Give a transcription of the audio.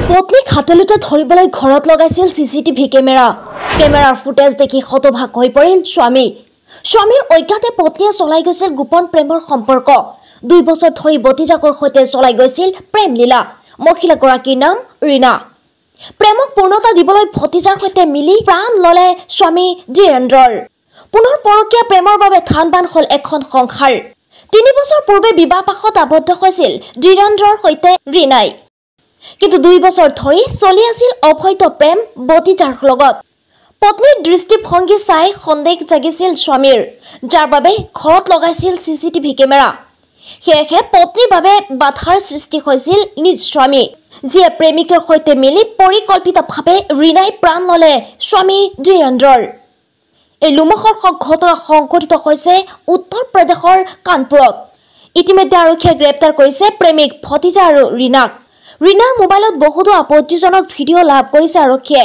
পত্নীক হাতেলোতে ধৰিবলৈ ঘৰত লগাইছিল চিচিটিভি কেমেৰা। কেমেৰাৰ ফুটেজ দেখি হতভাগ হৈ পৰিল স্বামী। স্বামীৰ অজ্ঞাতে পত্নীয়ে চলাই গৈছিল গোপন প্ৰেমৰ সম্পৰ্ক। 2 বছৰ ধৰি বতিজাকৰ সৈতে চলাই গৈছিল প্ৰেমলীলা। মহিলাগৰাকীৰ নাম ৰীনা। প্ৰেমক পূৰ্ণতা দিবলৈ ভতিজাৰ সৈতে মিলি প্ৰাণ ললে স্বামী ধীৰেন্দ্ৰৰ। পুনৰ পৰকীয়া প্ৰেমৰ বাবে থান বান হল এখন সংসাৰ। 3 বছৰ পূৰ্বে বিবাহপাশত আবদ্ধ হৈছিল ধীৰেন্দ্ৰৰ সৈতে ৰীনাই। কিন্তু 2 বছৰ ধৰি চলি আছিল অবৈধ প্ৰেম ভতিজাৰ লগত। পত্নীৰ দৃষ্টিভংগী চাই সন্দেহ জাগিছিল স্বামীৰ, যাৰ বাবে ঘৰত লগাইছিল চিচিটিভি কেমেৰা। সেয়েহে পত্নীৰ বাবে বাধাৰ সৃষ্টি হৈছিল নিজ স্বামী, যিয়ে প্ৰেমিকৰ সৈতে মিলি পৰিকল্পিতভাৱে ৰীনাই প্ৰাণ ললে স্বামী ধীৰেন্দ্ৰৰ। এই লোমহৰ্ষক ঘটনা সংঘটিত হৈছে উত্তৰ প্ৰদেশৰ কানপুৰত। ইতিমধ্যে আৰক্ষীয়ে গ্ৰেপ্তাৰ কৰিছে প্ৰেমিক ভতিজা আৰু ৰীনাক। ৰীনাৰ মোবাইলত বহুতো আপত্তিজনক ভিডিঅ' লাভ কৰিছে আৰক্ষীয়ে।